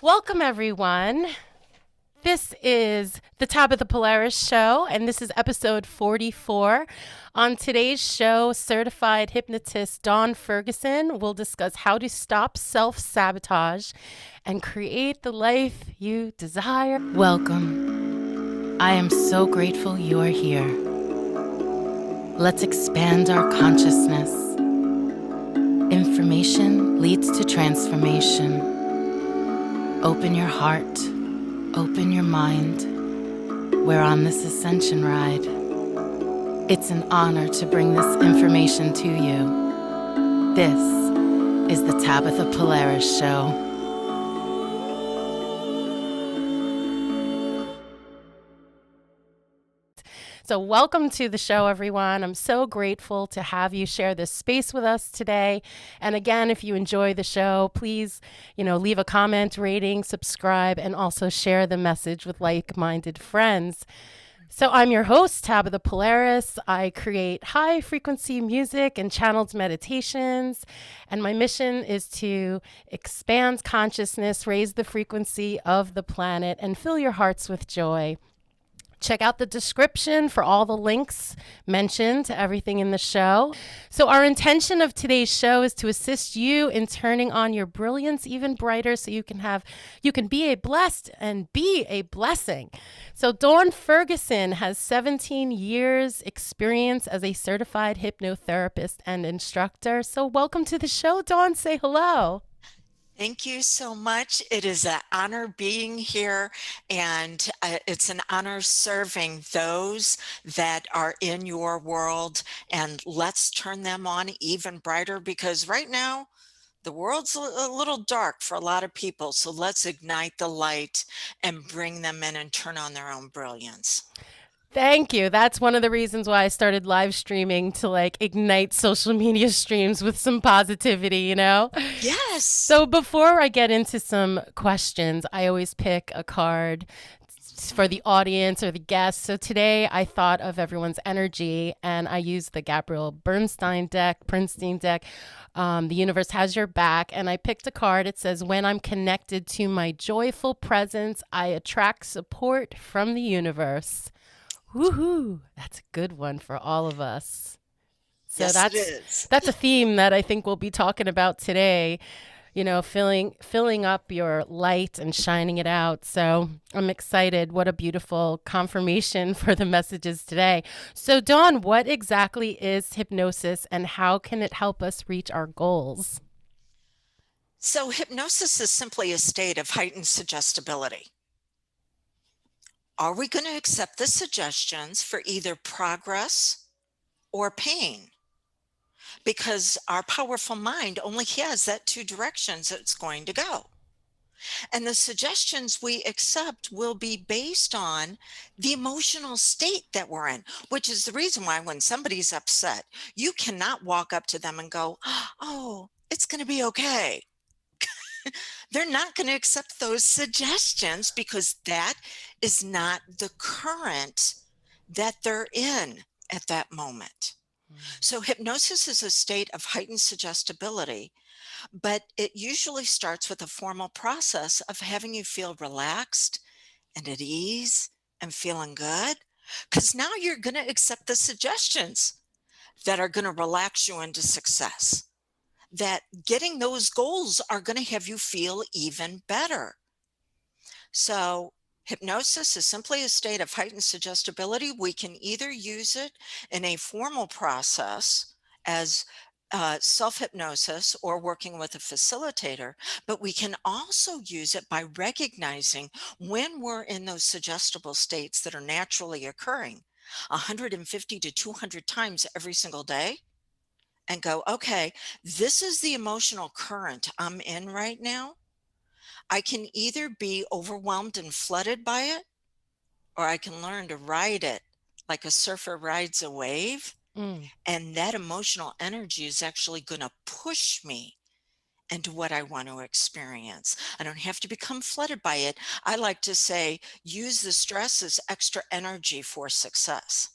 Welcome, everyone. This is the Tabytha Polaris show, and this is episode 44. On today's show, certified hypnotist Dawn Ferguson will discuss how to stop self-sabotage and create the life you desire. Welcome. I am so grateful you are here. Let's expand our consciousness. Information leads to transformation. Open your heart, open your mind. We're on this Ascension ride. It's an honor to bring this information to you. This is the Tabytha Polaris Show. So welcome to the show, everyone. I'm so grateful to have you share this space with us today. And again, if you enjoy the show, please, leave a comment, rating, subscribe, and also share the message with like-minded friends. So I'm your host, Tabytha Polaris. I create high-frequency music and channeled meditations, and my mission is to expand consciousness, raise the frequency of the planet, and fill your hearts with joy. Check out the description for all the links mentioned to everything in the show. So our intention of today's show is to assist you in turning on your brilliance even brighter so you can be a blessed and be a blessing. So Dawn Ferguson has 17 years experience as a certified hypnotherapist and instructor. So welcome to the show, Dawn. Say hello. Thank you so much. It is an honor being here, and it's an honor serving those that are in your world. And let's turn them on even brighter, because right now the world's a little dark for a lot of people. So let's ignite the light and bring them in and turn on their own brilliance. Thank you. That's one of the reasons why I started live streaming, to ignite social media streams with some positivity, Yes. So before I get into some questions, I always pick a card for the audience or the guests. So today I thought of everyone's energy, and I used the Gabriel Bernstein deck, The Universe Has Your Back. And I picked a card. It says, when I'm connected to my joyful presence, I attract support from the universe. Woohoo! That's a good one for all of us. So yes, it is. That's a theme that I think we'll be talking about today. Filling up your light and shining it out. So I'm excited. What a beautiful confirmation for the messages today. So Dawn, what exactly is hypnosis, and how can it help us reach our goals? So hypnosis is simply a state of heightened suggestibility. Are we going to accept the suggestions for either progress or pain? Because our powerful mind only has that two directions it's going to go. And the suggestions we accept will be based on the emotional state that we're in, which is the reason why when somebody's upset, you cannot walk up to them and go, oh, it's going to be okay. They're not going to accept those suggestions, because that is not the current that they're in at that moment. So hypnosis is a state of heightened suggestibility, but it usually starts with a formal process of having you feel relaxed and at ease and feeling good, because now you're going to accept the suggestions that are going to relax you into success, that getting those goals are going to have you feel even better. So hypnosis is simply a state of heightened suggestibility. We can either use it in a formal process as self-hypnosis or working with a facilitator, but we can also use it by recognizing when we're in those suggestible states that are naturally occurring 150 to 200 times every single day, and go, okay, this is the emotional current I'm in right now. I can either be overwhelmed and flooded by it, or I can learn to ride it like a surfer rides a wave. And that emotional energy is actually going to push me into what I want to experience. I don't have to become flooded by it. I like to say, use the stress as extra energy for success.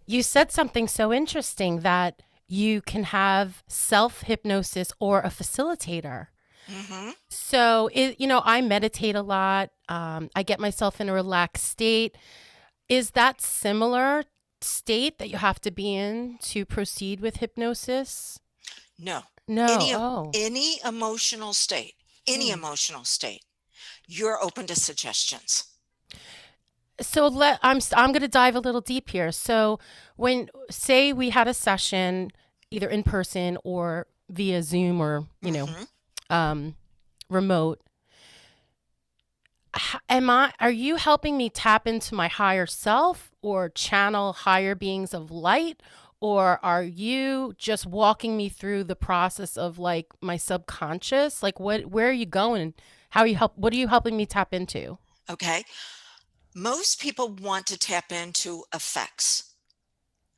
You said something so interesting, that you can have self-hypnosis or a facilitator. Mm-hmm. So, I meditate a lot. I get myself in a relaxed state. Is that similar state that you have to be in to proceed with hypnosis? No. No. Any Oh. any emotional state, any Hmm. emotional state, you're open to suggestions. So I'm going to dive a little deep here. So when say we had a session either in person or via Zoom or, Mm-hmm. um, remote, are you helping me tap into my higher self or channel higher beings of light, or are you just walking me through the process of like my subconscious? Like where are you going? What are you helping me tap into? Okay. Most people want to tap into effects.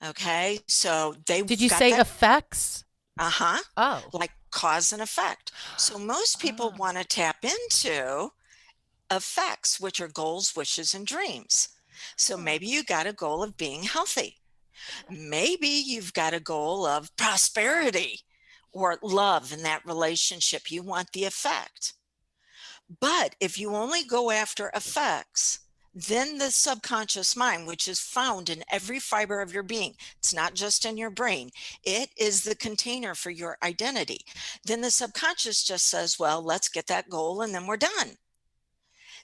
Okay. So they've Did you got say that. effects? Uh-huh. Oh. Like cause and effect. So most people Ah, want to tap into effects, which are goals, wishes, and dreams. So huh. maybe you got a goal of being healthy. Maybe you've got a goal of prosperity or love in that relationship. You want the effect. But if you only go after effects, then the subconscious mind, which is found in every fiber of your being, it's not just in your brain, it is the container for your identity. Then the subconscious just says, well, let's get that goal and then we're done.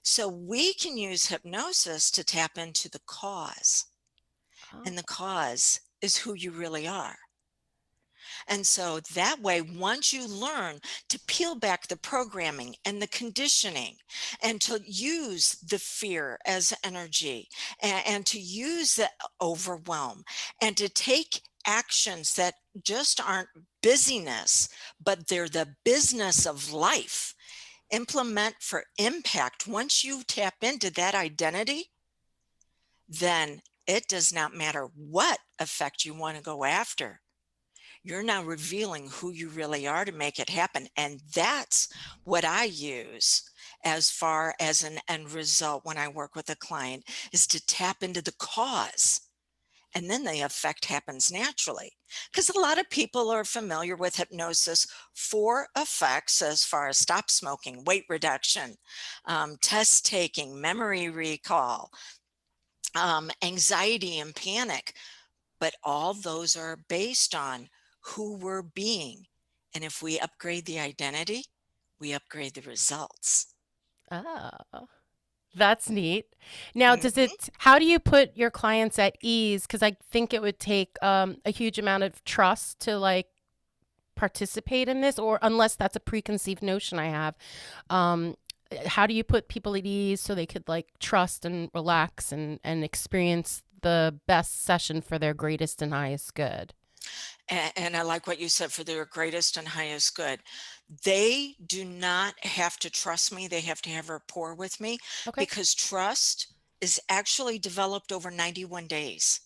So we can use hypnosis to tap into the cause, Oh, and the cause is who you really are. And so that way, once you learn to peel back the programming and the conditioning and to use the fear as energy and to use the overwhelm and to take actions that just aren't busyness, but they're the business of life, implement for impact. Once you tap into that identity, then it does not matter what effect you want to go after. You're now revealing who you really are to make it happen. And that's what I use as far as an end result when I work with a client, is to tap into the cause. And then the effect happens naturally. Because a lot of people are familiar with hypnosis for effects as far as stop smoking, weight reduction, test taking, memory recall, anxiety and panic. But all those are based on who we're being. And if we upgrade the identity, we upgrade the results. oh, that's neat. Now, Mhm. how do you put your clients at ease? Because I think it would take a huge amount of trust to like participate in this, or unless that's a preconceived notion I have. Um, how do you put people at ease so they could like trust and relax and experience the best session for their greatest and highest good? And I like what you said, for their greatest and highest good. They do not have to trust me. They have to have rapport with me, Okay. because trust is actually developed over 91 days.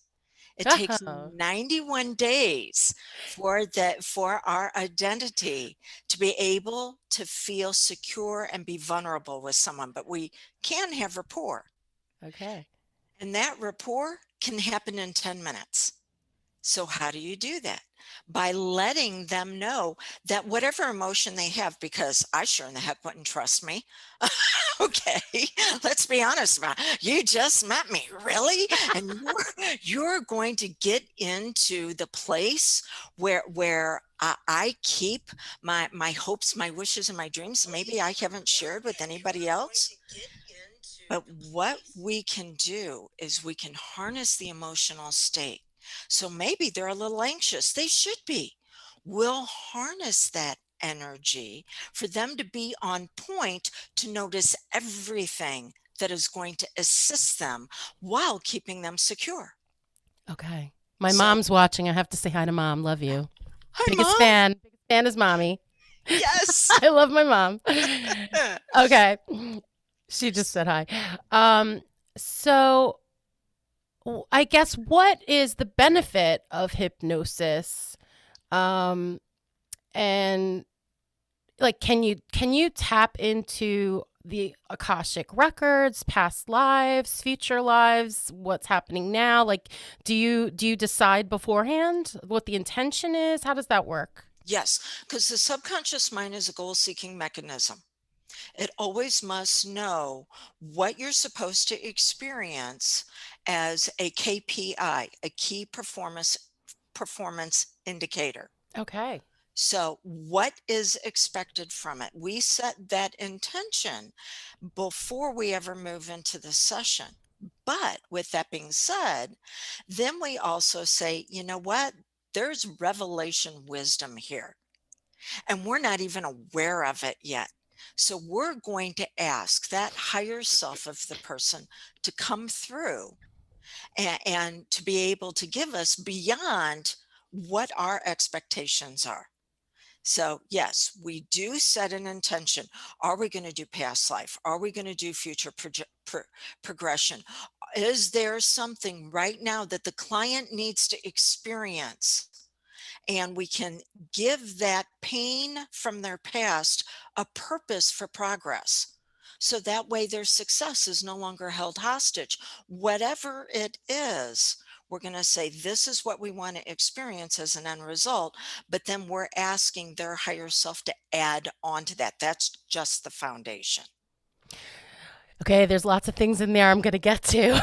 It takes Oh, 91 days for our identity to be able to feel secure and be vulnerable with someone. But we can have rapport, okay. and that rapport can happen in 10 minutes. So, how do you do that? By letting them know that whatever emotion they have, because I sure in the heck wouldn't trust me. Okay, let's be honest about it. You just met me, really? And you're going to get into the place where I keep my hopes, my wishes, and my dreams. Maybe I haven't shared with anybody else. But what we can do is we can harness the emotional state. So maybe they're a little anxious. They should be. We'll harness that energy for them to be on point to notice everything that is going to assist them while keeping them secure. Okay. My So, mom's watching. I have to say hi to mom. Love you. hi, Biggest Mom. fan. Biggest fan is mommy. Yes. I love my mom. Okay. She just said hi. So I guess what is the benefit of hypnosis? Um, and like, can you tap into the Akashic records, past lives, future lives, what's happening now? Like, do you decide beforehand what the intention is? How does that work? Yes, because the subconscious mind is a goal-seeking mechanism. It always must know what you're supposed to experience as a KPI, a key performance indicator. Okay. So, what is expected from it? We set that intention before we ever move into the session. But with that being said, then we also say, you know what? There's revelation wisdom here, and we're not even aware of it yet. So, we're going to ask that higher self of the person to come through and to be able to give us beyond what our expectations are. So, yes, we do set an intention. Are we going to do past life? Are we going to do future progression? Is there something right now that the client needs to experience? And we can give that pain from their past a purpose for progress. So that way their success is no longer held hostage. Whatever it is, we're going to say, this is what we want to experience as an end result. But then we're asking their higher self to add on to that. That's just the foundation. Okay, there's lots of things in there I'm going to get to.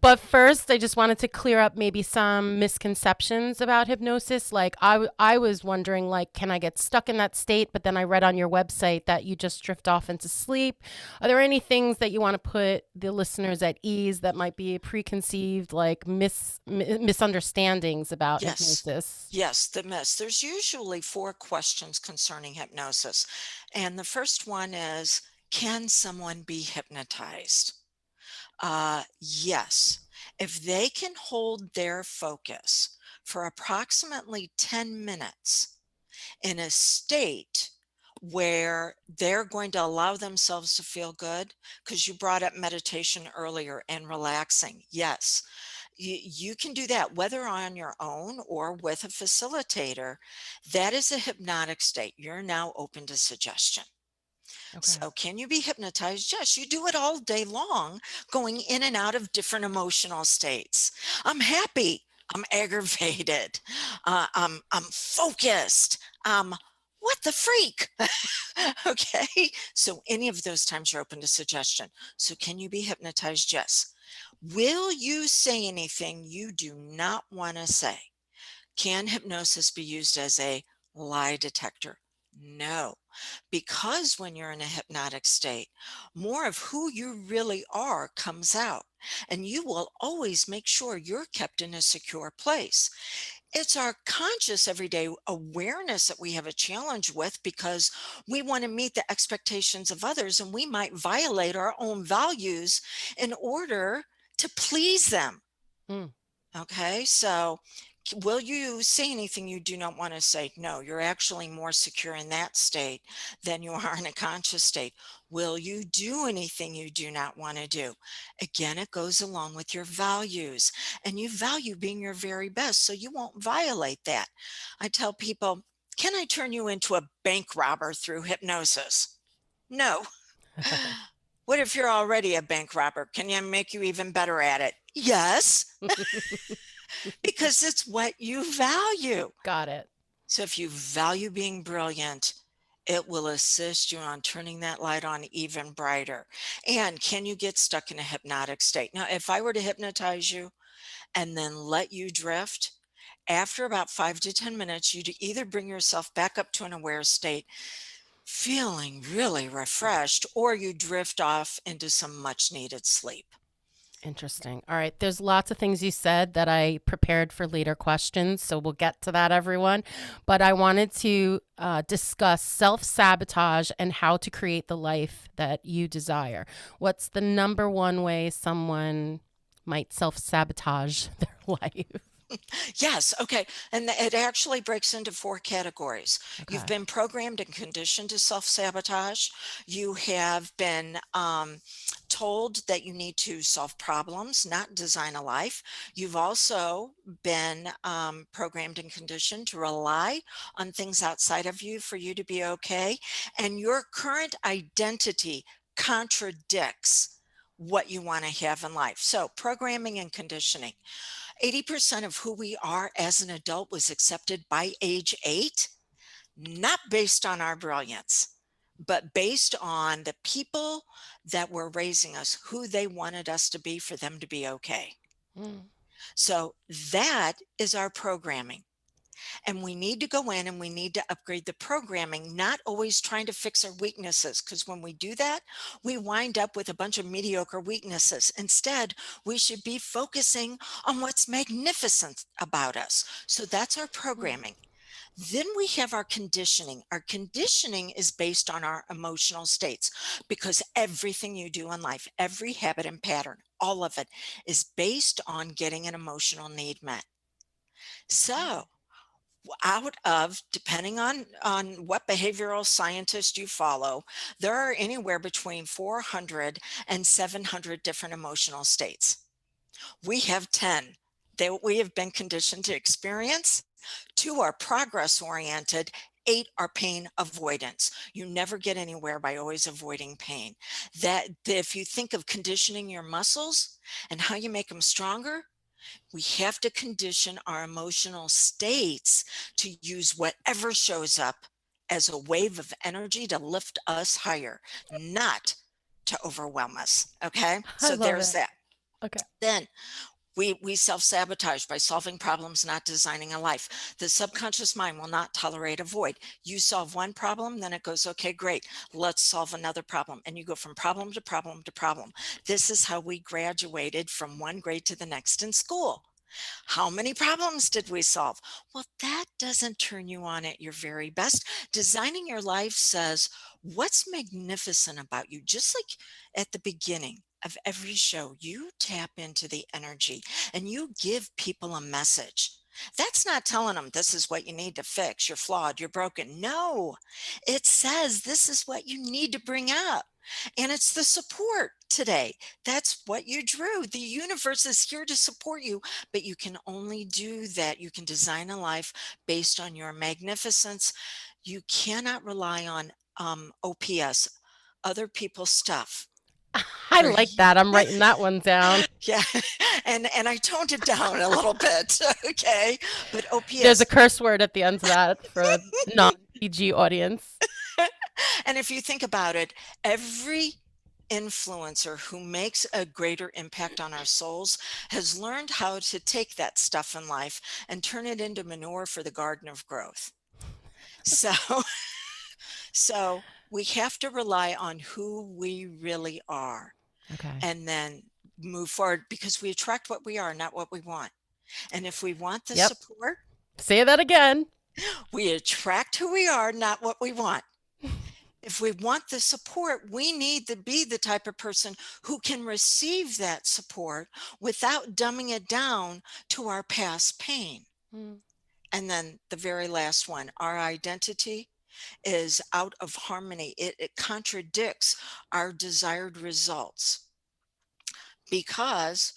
But first, I just wanted to clear up maybe some misconceptions about hypnosis. Like I was wondering, like, can I get stuck in that state? But then I read on your website that you just drift off into sleep. Are there any things that you want to put the listeners at ease that might be preconceived, like misunderstandings about Yes. hypnosis? Yes, the myths. There's usually four questions concerning hypnosis. And the first one is, can someone be hypnotized? Yes. If they can hold their focus for approximately 10 minutes in a state where they're going to allow themselves to feel good, because you brought up meditation earlier and relaxing. Yes, you can do that whether on your own or with a facilitator. That is a hypnotic state. You're now open to suggestion. Okay. So, can you be hypnotized? Yes, you do it all day long, going in and out of different emotional states. I'm happy. I'm aggravated. I'm focused. What the freak? Okay. So, any of those times you're open to suggestion. So, can you be hypnotized? Yes. Will you say anything you do not want to say? Can hypnosis be used as a lie detector? No, because when you're in a hypnotic state, more of who you really are comes out, and you will always make sure you're kept in a secure place. It's our conscious everyday awareness that we have a challenge with, because we want to meet the expectations of others, and we might violate our own values in order to please them. Mm, Okay, so will you say anything you do not want to say? No, you're actually more secure in that state than you are in a conscious state. Will you do anything you do not want to do? Again, it goes along with your values, and you value being your very best, so you won't violate that. I tell people, can I turn you into a bank robber through hypnosis? No. What if you're already a bank robber? Can you make you even better at it? Yes, because it's what you value. got it. So if you value being brilliant, it will assist you on turning that light on even brighter. And can you get stuck in a hypnotic state? Now, if I were to hypnotize you and then let you drift, after about 5 to 10 minutes, you'd either bring yourself back up to an aware state, feeling really refreshed, or you drift off into some much needed sleep. Interesting. All right. There's lots of things you said that I prepared for later questions. So we'll get to that, everyone. But I wanted to discuss self sabotage and how to create the life that you desire. What's the number one way someone might self sabotage their life? Yes, okay. And it actually breaks into four categories. You've Okay. been programmed and conditioned to self sabotage. You have been told that you need to solve problems, not design a life. You've also been programmed and conditioned to rely on things outside of you for you to be okay. And your current identity contradicts what you want to have in life. So, programming and conditioning. 80% of who we are as an adult was accepted by age 8, not based on our brilliance, but based on the people that were raising us, who they wanted us to be for them to be okay. Mm. So that is our programming. And we need to go in and we need to upgrade the programming, not always trying to fix our weaknesses. Because when we do that, we wind up with a bunch of mediocre weaknesses. Instead, we should be focusing on what's magnificent about us. So that's our Mm. programming. Then we have our conditioning. Our conditioning is based on our emotional states because everything you do in life, every habit and pattern, all of it is based on getting an emotional need met. So, out of, depending on what behavioral scientist you follow, there are anywhere between 400 and 700 different emotional states. We have 10 that we have been conditioned to experience. 2 are progress oriented. 8 are pain avoidance. You never get anywhere by always avoiding pain. That if you think of conditioning your muscles and how you make them stronger, we have to condition our emotional states to use whatever shows up as a wave of energy to lift us higher, not to overwhelm us. Okay. I So love there's it. that. Okay. Then we self-sabotage by solving problems, not designing a life. The subconscious mind will not tolerate a void. You solve one problem, then it goes, okay, great, let's solve another problem. And you go from problem to problem to problem. This is how we graduated from one grade to the next in school. How many problems did we solve? Well, that doesn't turn you on at your very best. Designing your life says, what's magnificent about you? Just like at the beginning of every show, you tap into the energy and you give people a message. That's not telling them this is what you need to fix. You're flawed. You're broken. No, it says this is what you need to bring up. And it's the support today. That's what you drew. The universe is here to support you, but you can only do that. You can design a life based on your magnificence. You cannot rely on OPS, other people's stuff. I For like that. I'm writing that one down. yeah, and I toned it down a little bit, okay? But There's a OPS, curse word at the end of that for a non PG audience. and if you think about it, every influencer who makes a greater impact on our souls has learned how to take that stuff in life and turn it into manure for the garden of growth. So, so we have to rely on who we really are Okay. and then move forward because we attract what we are, not what we want. And if we want the Yep. support, Say that again. we attract who we are, not what we want. If we want the support, we need to be the type of person who can receive that support without dumbing it down to our past pain. Mm. And then the very last one, our identity is out of harmony. It contradicts our desired results because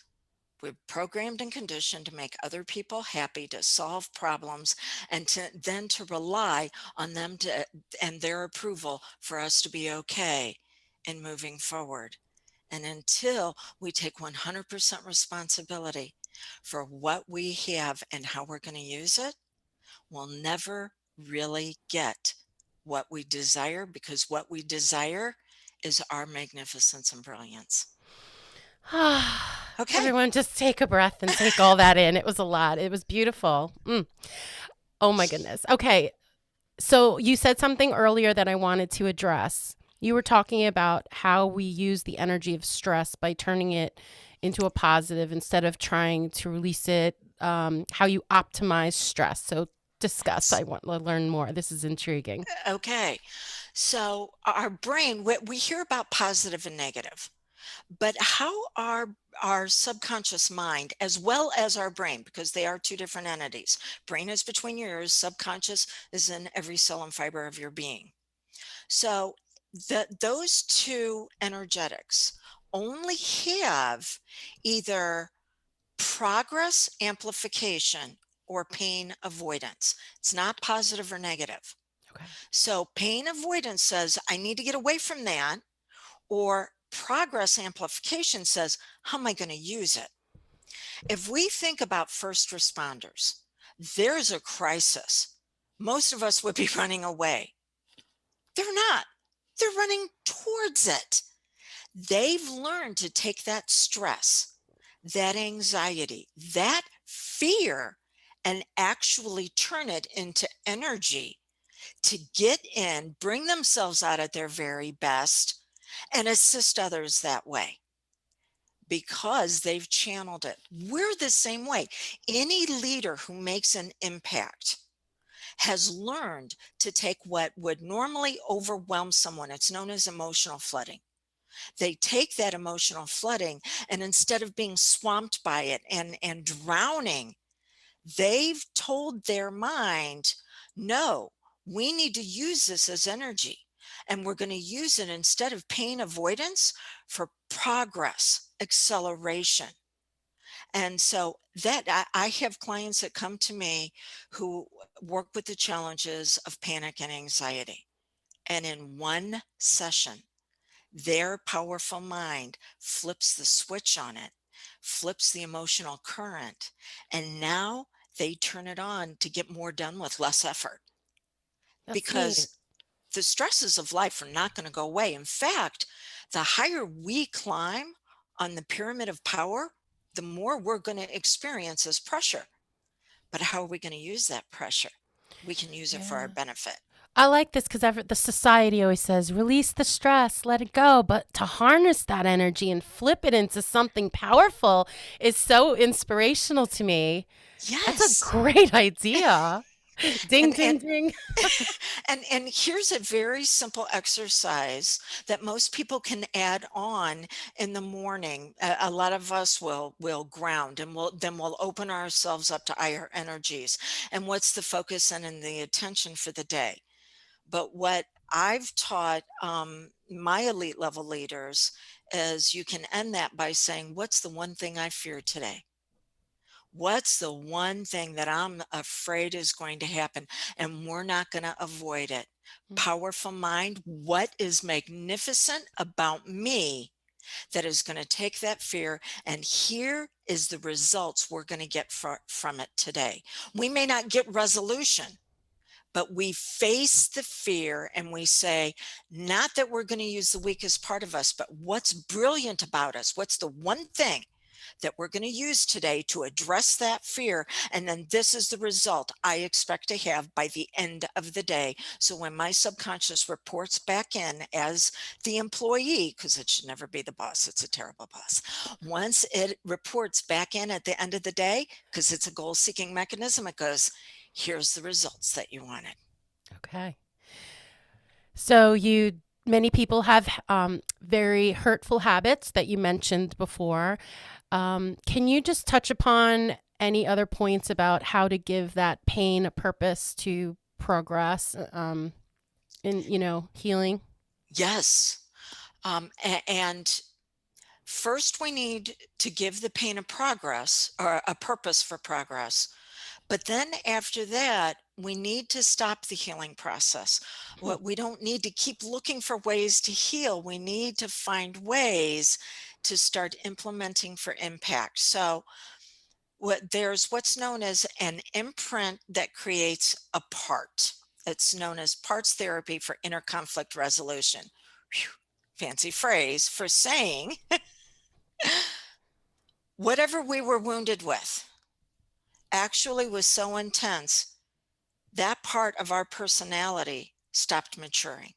we're programmed and conditioned to make other people happy, to solve problems, and then to rely on them to and their approval for us to be okay in moving forward. And until we take 100% responsibility for what we have and how we're going to use it, we'll never really get what we desire because what we desire is our magnificence and brilliance. Okay. Everyone, just take a breath and take all that in. It was a lot. It was beautiful. Mm. Oh my goodness. Okay. So you said something earlier that I wanted to address. You were talking about how we use the energy of stress by turning it into a positive instead of trying to release it, how you optimize stress. So discuss. I want to learn more. This is intriguing. Okay. So our brain, we hear about positive and negative, but how our subconscious mind, as well as our brain, because they are two different entities. Brain is between your ears, subconscious is in every cell and fiber of your being. So those two energetics only have either progress amplification or pain avoidance. It's not positive or negative. Okay. So pain avoidance says, I need to get away from that, or Progress amplification says, how am I going to use it? If we think about first responders, there's a crisis. Most of us would be running away. They're not. They're running towards it. They've learned to take that stress, that anxiety, that fear, and actually turn it into energy to get in, bring themselves out at their very best, and assist others that way because they've channeled it. We're the same way. Any leader who makes an impact has learned to take what would normally overwhelm someone. It's known as emotional flooding. They take that emotional flooding, and instead of being swamped by it and drowning, they've told their mind, no, we need to use this as energy. And we're going to use it instead of pain avoidance for progress, acceleration. And so I have clients that come to me who work with the challenges of panic and anxiety. And in one session, their powerful mind flips the switch on it, flips the emotional current, and now they turn it on to get more done with less effort That's neat. because the stresses of life are not going to go away. In fact, the higher we climb on the pyramid of power, the more we're going to experience as pressure. But how are we going to use that pressure? We can use it for our Yeah. benefit. I like this because the society always says, release the stress, let it go. But to harness that energy and flip it into something powerful is so inspirational to me. That's a Yes. great idea. Ding, And ding, ding. and here's a very simple exercise that most people can add on in the morning. A lot of us will ground, and we'll open ourselves up to higher energies. And what's the focus and the attention for the day? But what I've taught my elite level leaders is you can end that by saying, what's the one thing I fear today? What's the one thing that I'm afraid is going to happen? And we're not going to avoid it. Powerful mind, what is magnificent about me that is going to take that fear? And here is the results we're going to get from it today. We may not get resolution, but we face the fear and we say, not that we're going to use the weakest part of us, but what's brilliant about us? What's the one thing that we're going to use today to address that fear? And then this is the result I expect to have by the end of the day. So when my subconscious reports back in as the employee, because it should never be the boss, it's a terrible boss. Once it reports back in at the end of the day, because it's a goal seeking mechanism, it goes, here's the results that you wanted. Okay. So many people have very hurtful habits that you mentioned before. Can you just touch upon any other points about how to give that pain a purpose to progress in healing? Yes. And first, we need to give the pain a progress or a purpose for progress. But then after that, we need to stop the healing process. Hmm. What we don't need to keep looking for ways to heal. We need to find ways to start implementing for impact. So there's what's known as an imprint that creates a part. It's known as parts therapy for inner conflict resolution. Whew, fancy phrase for saying whatever we were wounded with actually was so intense that part of our personality stopped maturing.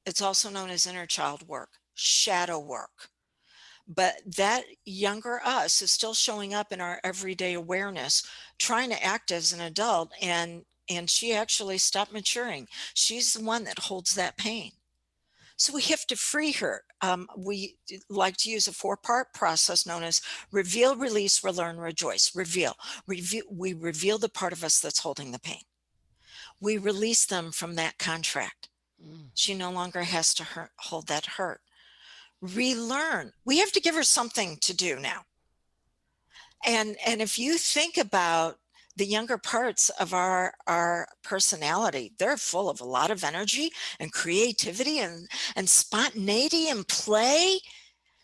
It's also known as inner child work, shadow work. But that younger us is still showing up in our everyday awareness, trying to act as an adult, and she actually stopped maturing. She's the one that holds that pain. So we have to free her. We like to use a four-part process known as reveal, release, relearn, rejoice. Reveal. We reveal the part of us that's holding the pain. We release them from that contract. Mm. She no longer has to hold that hurt. Relearn. We have to give her something to do now. And if you think about the younger parts of our personality, they're full of a lot of energy and creativity and spontaneity and play.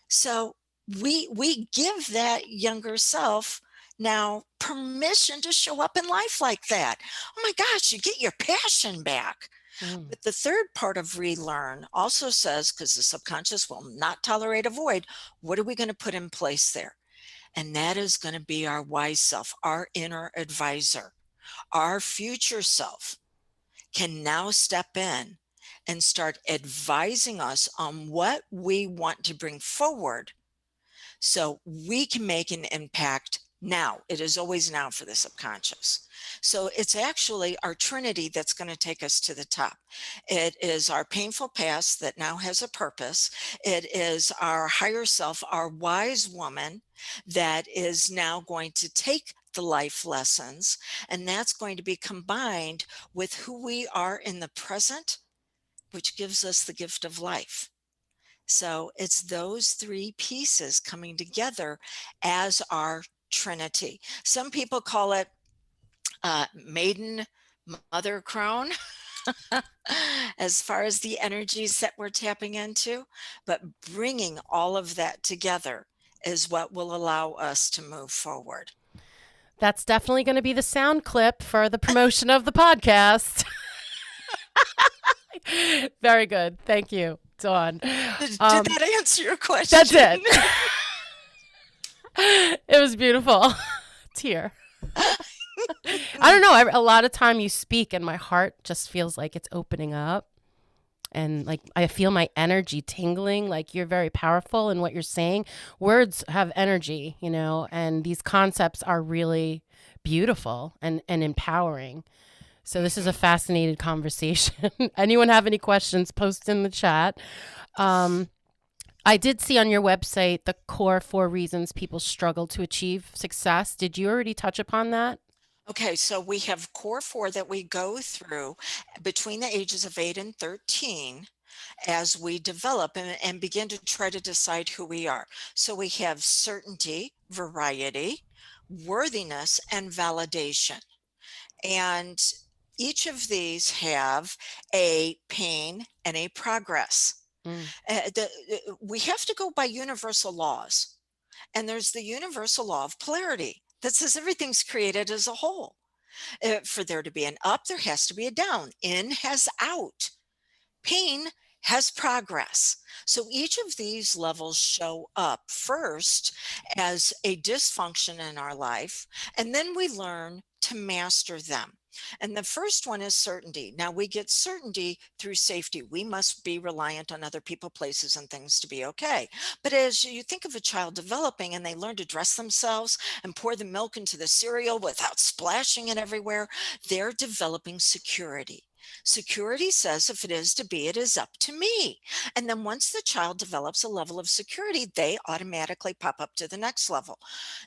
So we give that younger self now permission to show up in life like that. Oh my gosh, you get your passion back. Mm. But the third part of relearn also says, because the subconscious will not tolerate a void, what are we going to put in place there? And that is going to be our wise self, our inner advisor. Our future self can now step in and start advising us on what we want to bring forward so we can make an impact now. It is always now for the subconscious. So it's actually our trinity that's going to take us to the top. It is our painful past that now has a purpose. It is our higher self, our wise woman, that is now going to take the life lessons, and that's going to be combined with who we are in the present, which gives us the gift of life. So it's those three pieces coming together as our trinity. Some people call it maiden, mother, crone, as far as the energies that we're tapping into. But bringing all of that together is what will allow us to move forward. That's definitely going to be the sound clip for the promotion of the podcast. Very good. Thank you, Dawn. Did that answer your question? That's it. It was beautiful. Tear. I don't know. A lot of time you speak and my heart just feels like it's opening up. And like I feel my energy tingling. Like you're very powerful in what you're saying. Words have energy, you know, and these concepts are really beautiful and empowering. So this is a fascinating conversation. Anyone have any questions, post in the chat. I did see on your website the core 4 reasons people struggle to achieve success. Did you already touch upon that? Okay, so we have core 4 that we go through between the ages of 8 and 13 as we develop and begin to try to decide who we are. So we have certainty, variety, worthiness, and validation. And each of these have a pain and a progress. Mm. We have to go by universal laws. And there's the universal law of polarity that says everything's created as a whole. For there to be an up, there has to be a down. In has out. Pain has progress. So each of these levels show up first as a dysfunction in our life, and then we learn to master them. And the first one is certainty. Now we get certainty through safety. We must be reliant on other people, places, and things to be okay. But as you think of a child developing and they learn to dress themselves and pour the milk into the cereal without splashing it everywhere, they're developing security. Security says if it is to be, it is up to me. And then once the child develops a level of security, they automatically pop up to the next level.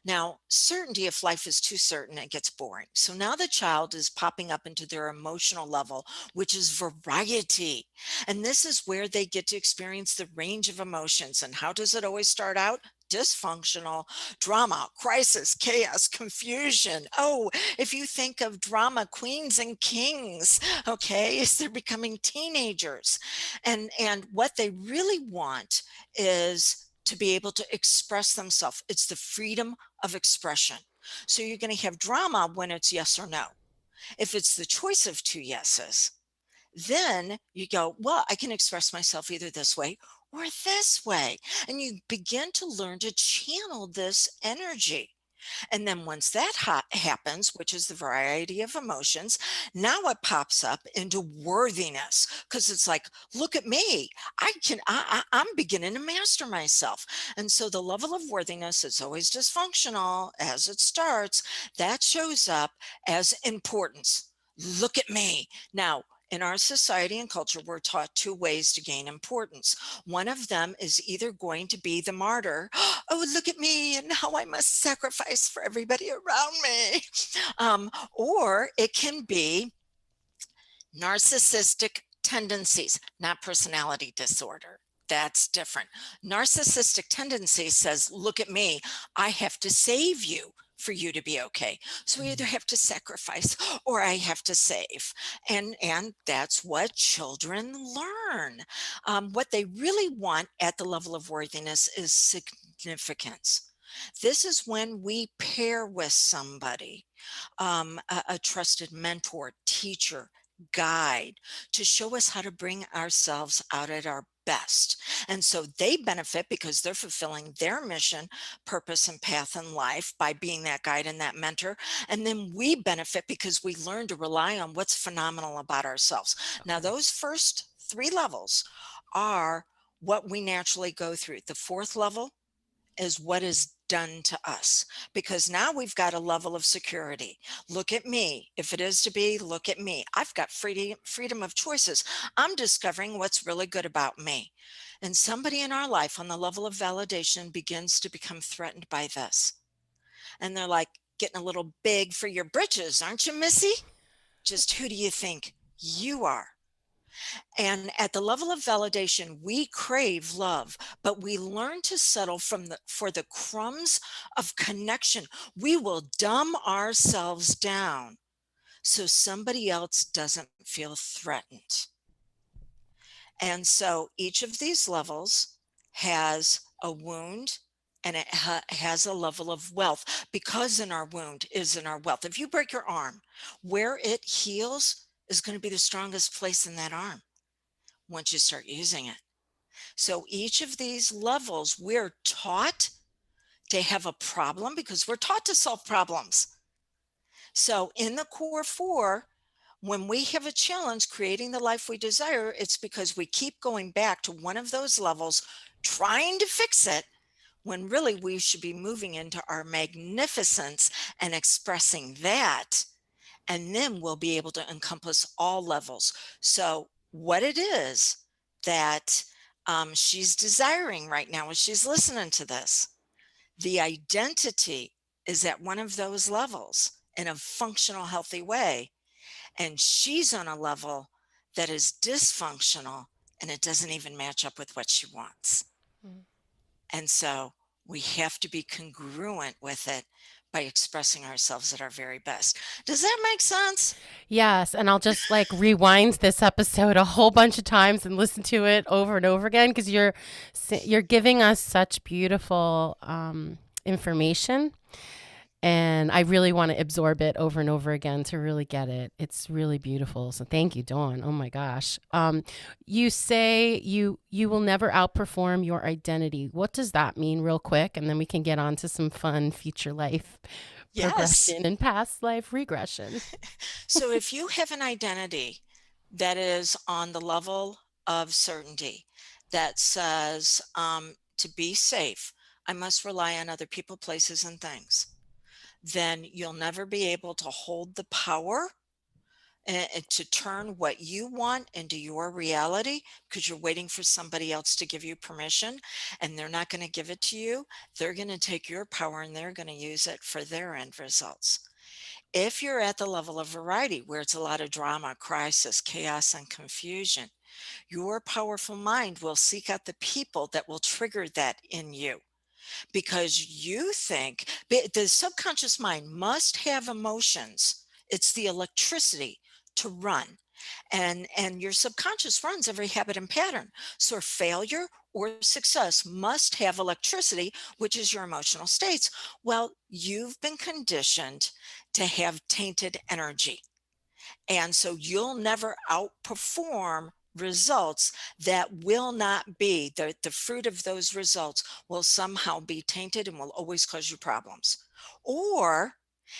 Now, certainty, if life is too certain, it gets boring. So now the child is popping up into their emotional level, which is variety. And this is where they get to experience the range of emotions. And how does it always start out? Dysfunctional, drama, crisis, chaos, confusion. Oh, if you think of drama queens and kings, okay, as they're becoming teenagers. And what they really want is to be able to express themselves. It's the freedom of expression. So you're going to have drama when it's yes or no. If it's the choice of 2 yeses, then you go, well, I can express myself either this way or this way. And you begin to learn to channel this energy. And then once that happens, which is the variety of emotions, now it pops up into worthiness because it's like, look at me. I'm beginning to master myself. And so the level of worthiness is always dysfunctional as it starts. That shows up as importance. Look at me. Now, in our society and culture, we're taught 2 ways to gain importance. One of them is either going to be the martyr. Oh, look at me and how I must sacrifice for everybody around me. Or it can be narcissistic tendencies, not personality disorder. That's different. Narcissistic tendency says, look at me. I have to save you for you to be okay. So we either Mm. have to sacrifice or I have to save. And that's what children learn. What they really want at the level of worthiness is significance. This is when we pair with somebody, a trusted mentor, teacher, guide, to show us how to bring ourselves out at our best. And so they benefit because they're fulfilling their mission, purpose, and path in life by being that guide and that mentor. And then we benefit because we learn to rely on what's phenomenal about ourselves. Of Now, course. those first three levels are what we naturally go through. The fourth level is what is done to us, because now we've got a level of security. Look at me. If it is to be, look at me. I've got freedom of choices. I'm discovering what's really good about me. And somebody in our life on the level of validation begins to become threatened by this. And they're like, getting a little big for your britches, aren't you, Missy? Just who do you think you are? And at the level of validation, we crave love, but we learn to settle for the crumbs of connection. We will dumb ourselves down so somebody else doesn't feel threatened. And so each of these levels has a wound, and it has a level of wealth, because in our wound is in our wealth. If you break your arm, where it heals is going to be the strongest place in that arm once you start using it. So each of these levels, we're taught to have a problem because we're taught to solve problems. So in the core four, when we have a challenge creating the life we desire, it's because we keep going back to one of those levels, trying to fix it, when really we should be moving into our magnificence and expressing that. And then we'll be able to encompass all levels. So what it is that she's desiring right now as she's listening to this, the identity is at one of those levels in a functional, healthy way. And she's on a level that is dysfunctional, and it doesn't even match up with what she wants. Mm. And so we have to be congruent with it by expressing ourselves at our very best. Does that make sense? Yes, and I'll just like rewind this episode a whole bunch of times and listen to it over and over again because you're giving us such beautiful information, and I really want to absorb it over and over again to really get it. It's really beautiful. So thank you, Dawn. Oh my gosh. You say you will never outperform your identity. What does that mean, real quick? And then we can get on to some fun future life Yes. progression and past life regression. So if you have an identity that is on the level of certainty, that says, to be safe, I must rely on other people, places, and things, then you'll never be able to hold the power to turn what you want into your reality, because you're waiting for somebody else to give you permission, and they're not going to give it to you. They're going to take your power and they're going to use it for their end results. If you're at the level of variety, where it's a lot of drama, crisis, chaos, and confusion, your powerful mind will seek out the people that will trigger that in you, because you think the subconscious mind must have emotions. It's the electricity to run. And your subconscious runs every habit and pattern. So failure or success must have electricity, which is your emotional states. Well, you've been conditioned to have tainted energy. And so you'll never outperform results that will not be the fruit of those results will somehow be tainted and will always cause you problems. Or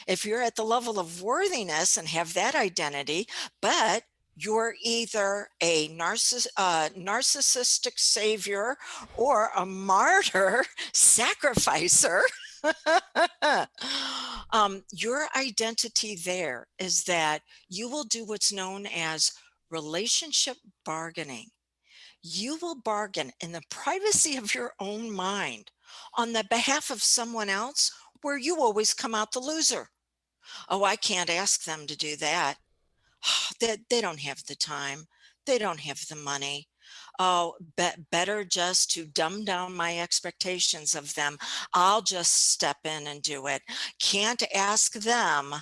if you're at the level of worthiness and have that identity, but you're either a narcissistic savior or a martyr sacrificer. Your identity there is that you will do what's known as relationship bargaining. You will bargain in the privacy of your own mind on the behalf of someone else, where you always come out the loser. Oh, I can't ask them to do that. They don't have the time. They don't have the money. Oh, better just to dumb down my expectations of them. I'll just step in and do it. Can't ask them.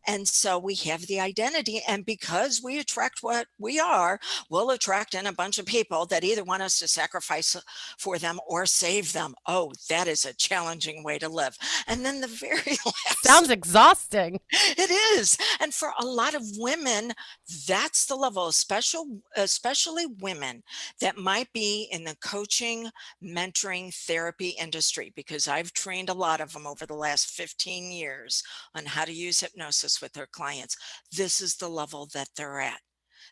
And so we have the identity. And because we attract what we are, we'll attract in a bunch of people that either want us to sacrifice for them or save them. Oh, that is a challenging way to live. And then the very Sounds last, exhausting. it is. And for a lot of women, that's the level, especially women that might be in the coaching, mentoring, therapy industry, because I've trained a lot of them over the last 15 years on how to use hypnosis with their clients. This is the level that they're at.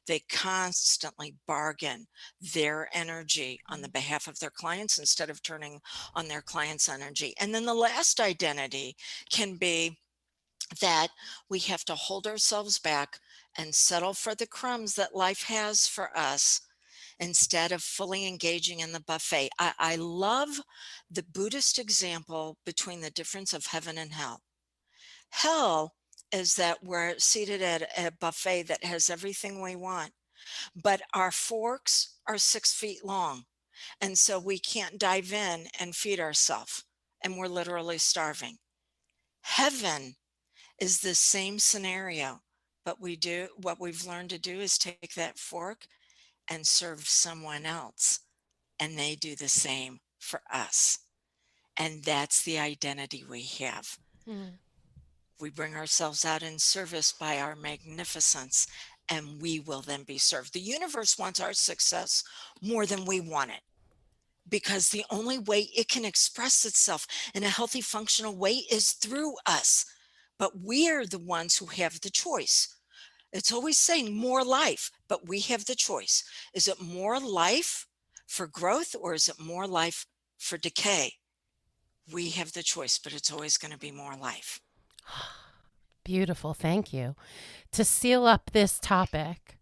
They constantly bargain their energy on the behalf of their clients instead of turning on their clients' energy. And then the last identity can be that we have to hold ourselves back and settle for the crumbs that life has for us instead of fully engaging in the buffet. I love the Buddhist example between the difference of heaven and hell. Hell is that we're seated at a buffet that has everything we want, but our forks are 6 feet long. And so we can't dive in and feed ourselves, and we're literally starving. Heaven is the same scenario, but what we've learned to do is take that fork and serve someone else, and they do the same for us. And that's the identity we have. Mm. We bring ourselves out in service by our magnificence, and we will then be served. The universe wants our success more than we want it, because the only way it can express itself in a healthy, functional way is through us. But we are the ones who have the choice. It's always saying more life, but we have the choice. Is it more life for growth, or is it more life for decay? We have the choice, but it's always going to be more life. Beautiful. Thank you. To seal up this topic,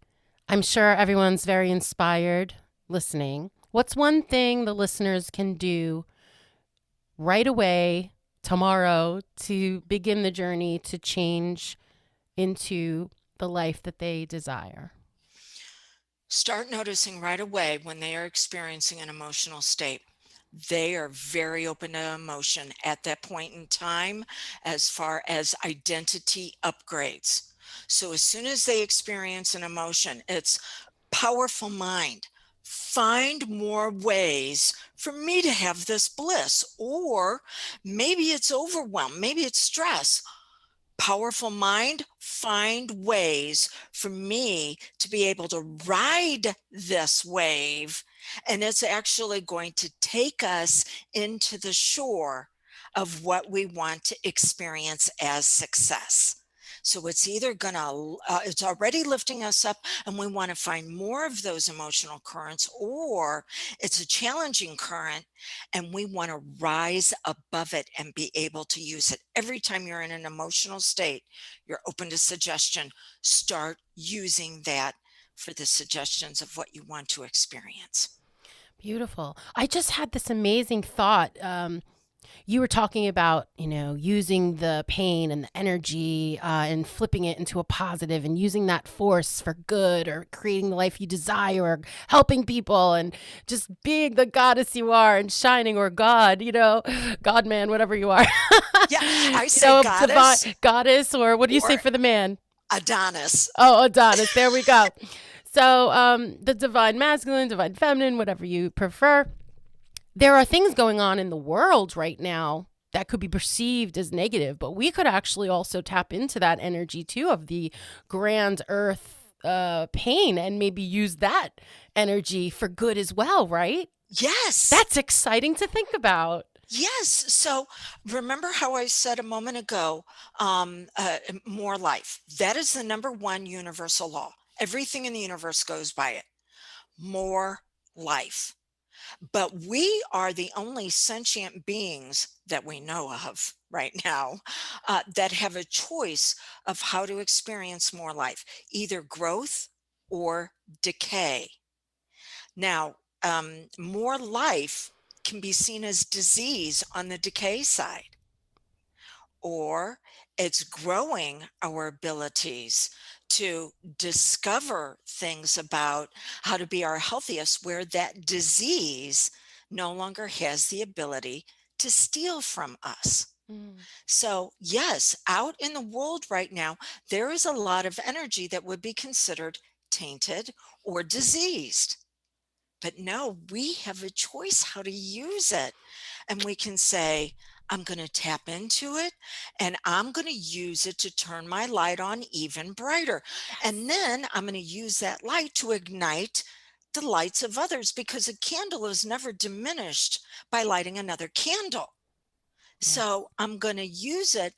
I'm sure everyone's very inspired listening. What's one thing the listeners can do right away, tomorrow, to begin the journey to change into the life that they desire? Start noticing right away when they are experiencing an emotional state. They are very open to emotion at that point in time as far as identity upgrades. So as soon as they experience an emotion, it's powerful mind. Find more ways for me to have this bliss. Or maybe it's overwhelm, maybe it's stress. Powerful mind, find ways for me to be able to ride this wave. And it's actually going to take us into the shore of what we want to experience as success. So it's either it's already lifting us up and we want to find more of those emotional currents, or it's a challenging current and we want to rise above it and be able to use it. Every time you're in an emotional state, you're open to suggestion. Start using that for the suggestions of what you want to experience. Beautiful. I just had this amazing thought. You were talking about, using the pain and the energy and flipping it into a positive and using that force for good, or creating the life you desire, or helping people, and just being the goddess you are and shining, or God, God, man, whatever you are. Yeah, I say goddess. Goddess, or what do you say Or for the man? Adonis. Oh, Adonis. There we go. So the divine masculine, divine feminine, whatever you prefer. There are things going on in the world right now that could be perceived as negative, but we could actually also tap into that energy too, of the grand earth pain, and maybe use that energy for good as well, right? Yes. That's exciting to think about. Yes. So remember how I said a moment ago, more life. That is the number one universal law. Everything in the universe goes by it. More life. But we are the only sentient beings that we know of right now that have a choice of how to experience more life, either growth or decay. Now, more life can be seen as disease on the decay side, or it's growing our abilities to discover things about how to be our healthiest, where that disease no longer has the ability to steal from us. Mm. So, yes, out in the world right now, there is a lot of energy that would be considered tainted or diseased. But no, we have a choice how to use it. And we can say, I'm going to tap into it and I'm going to use it to turn my light on even brighter. And Yes. then I'm going to use that light to ignite the lights of others, because a candle is never diminished by lighting another candle. Yeah. So I'm going to use it.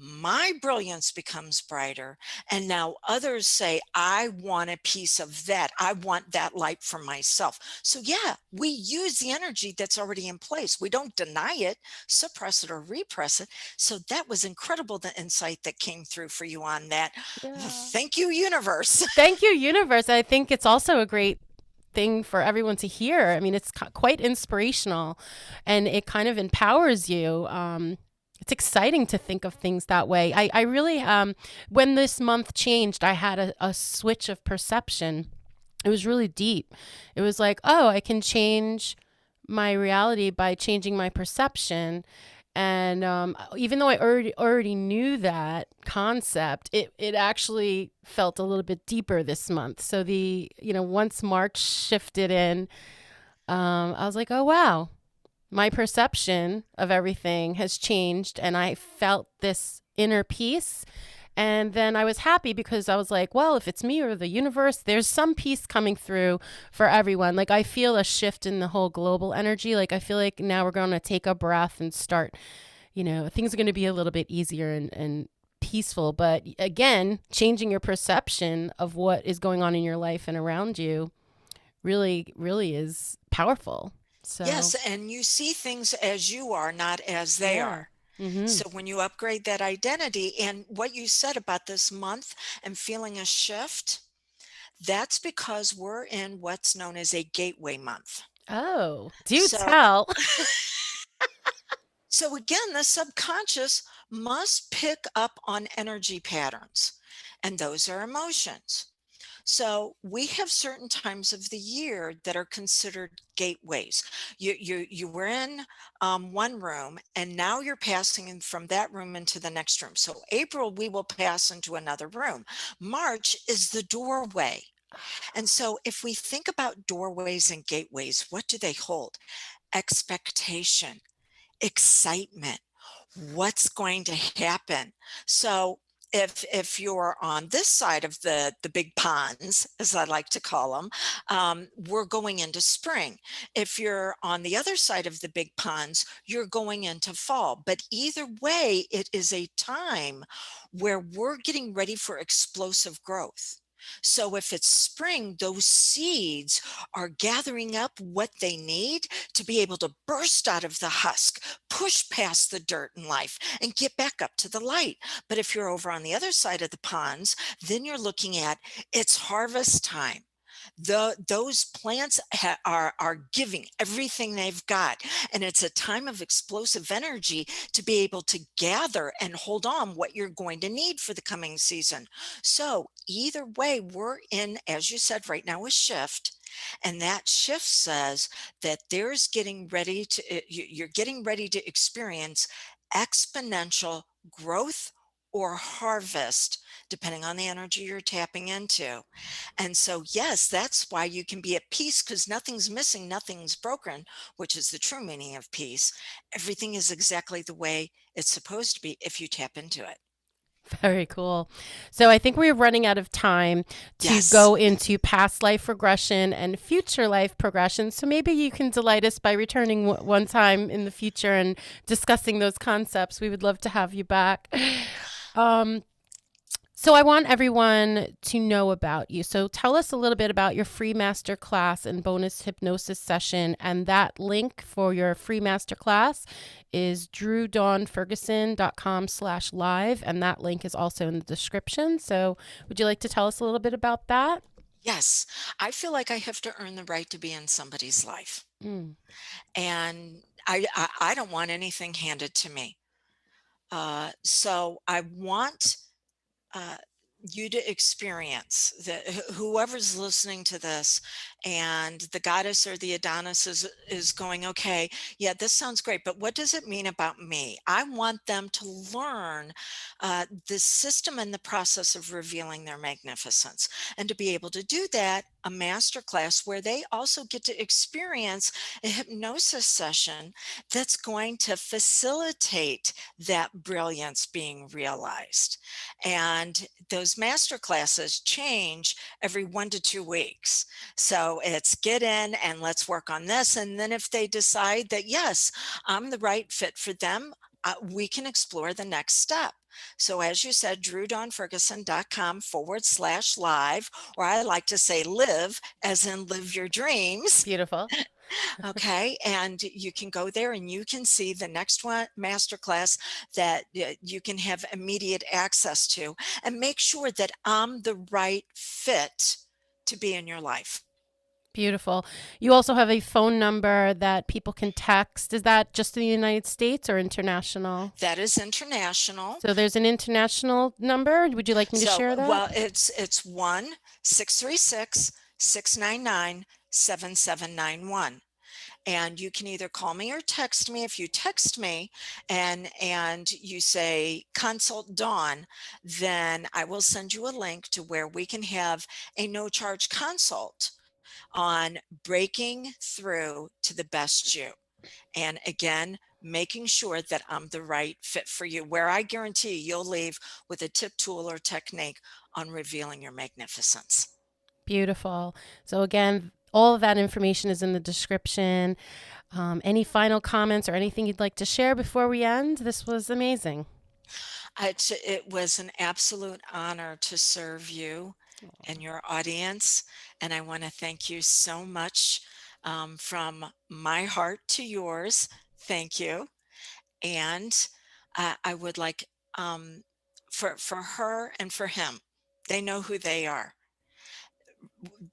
My brilliance becomes brighter. And now others say, I want a piece of that. I want that light for myself. So, yeah, we use the energy that's already in place. We don't deny it, suppress it, or repress it. So, that was incredible, the insight that came through for you on that. Yeah. Thank you, universe. Thank you, universe. I think it's also a great thing for everyone to hear. I mean, it's quite inspirational and it kind of empowers you. It's exciting to think of things that way. I really, when this month changed, I had a switch of perception. It was really deep. It was like, oh, I can change my reality by changing my perception. And even though I already knew that concept, it actually felt a little bit deeper this month. So once March shifted in, I was like, oh wow, my perception of everything has changed, and I felt this inner peace. And then I was happy because I was like, well, if it's me or the universe, there's some peace coming through for everyone. Like, I feel a shift in the whole global energy. Like, I feel like now we're going to take a breath and start, things are going to be a little bit easier and peaceful. But again, changing your perception of what is going on in your life and around you really, really is powerful. So, Yes, and you see things as you are, not as they yeah. are. Mm-hmm. So when you upgrade that identity, and what you said about this month and feeling a shift, that's because we're in what's known as a gateway month. Oh, do So tell. so again, the subconscious must pick up on energy patterns, and those are emotions. So we have certain times of the year that are considered gateways. You were in one room, and now you're passing in from that room into the next room. So April, we will pass into another room. March is the doorway. And so if we think about doorways and gateways, what do they hold? Expectation, excitement, what's going to happen. So if you're on this side of the big ponds, as I like to call them, we're going into spring. If you're on the other side of the big ponds, you're going into fall. But either way, it is a time where we're getting ready for explosive growth. So if it's spring, those seeds are gathering up what they need to be able to burst out of the husk, push past the dirt in life, and get back up to the light. But if you're over on the other side of the ponds, then you're looking at, it's harvest time. Those plants are giving everything they've got, and it's a time of explosive energy to be able to gather and hold on what you're going to need for the coming season. So either way, we're in, as you said, right now, a shift. And that shift says that there's getting ready to, you're getting ready to experience exponential growth or harvest, depending on the energy you're tapping into. And so, yes, that's why you can be at peace, because nothing's missing, nothing's broken, which is the true meaning of peace. Everything is exactly the way it's supposed to be if you tap into it. Very cool. So I think we're running out of time to Yes. go into past life regression and future life progression. So maybe you can delight us by returning one time in the future and discussing those concepts. We would love to have you back. Um, so I want everyone to know about you. So tell us a little bit about your free master class and bonus hypnosis session. And that link for your free master class is drewdawnferguson.com/live. And that link is also in the description. So would you like to tell us a little bit about that? Yes. I feel like I have to earn the right to be in somebody's life. Mm. And I don't want anything handed to me. So I want uh, you to experience that whoever's listening to this, and the goddess or the Adonis is going, okay, yeah, this sounds great, but what does it mean about me? I want them to learn the system and the process of revealing their magnificence, and to be able to do that, a master class where they also get to experience a hypnosis session that's going to facilitate that brilliance being realized. And those master classes change every 1 to 2 weeks. So it's get in and let's work on this. And then if they decide that, yes, I'm the right fit for them, we can explore the next step. So as you said, drewdawnferguson.com/live, or I like to say live, as in live your dreams. Beautiful. Okay. And you can go there and you can see the next one masterclass that you can have immediate access to, and make sure that I'm the right fit to be in your life. Beautiful. You also have a phone number that people can text. Is that just in the United States or international? That is international. So there's an international number. Would you like me to share that? Well, it's 1-636-699-7791. And you can either call me or text me. If you text me and you say consult Dawn, then I will send you a link to where we can have a no charge consult on breaking through to the best you. And again, making sure that I'm the right fit for you, where I guarantee you'll leave with a tip, tool, or technique on revealing your magnificence. Beautiful. So again, all of that information is in the description. Any final comments or anything you'd like to share before we end? This was amazing. It was an absolute honor to serve you and your audience. And I want to thank you so much, from my heart to yours. Thank you. And I would like, for her and for him, they know who they are.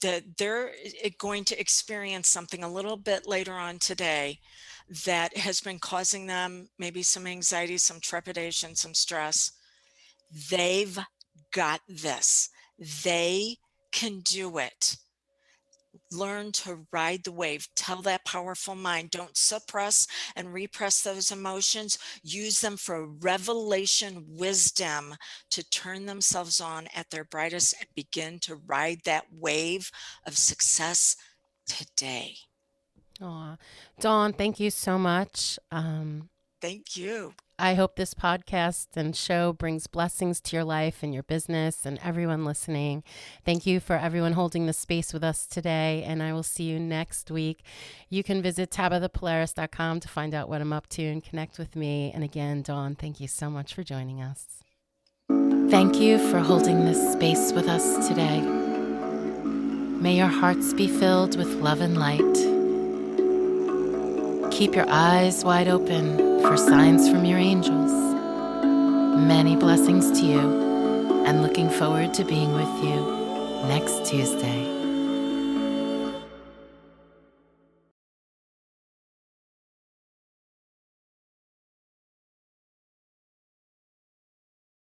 That they're going to experience something a little bit later on today that has been causing them maybe some anxiety, some trepidation, some stress. They've got this. They can do it. Learn to ride the wave. Tell that powerful mind, don't suppress and repress those emotions. Use them for revelation wisdom to turn themselves on at their brightest and begin to ride that wave of success today. Aw. Dawn, thank you so much. Thank you. I hope this podcast and show brings blessings to your life and your business and everyone listening. Thank you for everyone holding the space with us today, and I will see you next week. You can visit tabythapolaris.com to find out what I'm up to and connect with me. And again, Dawn, thank you so much for joining us. Thank you for holding this space with us today. May your hearts be filled with love and light. Keep your eyes wide open for signs from your angels. Many blessings to you, and looking forward to being with you next Tuesday.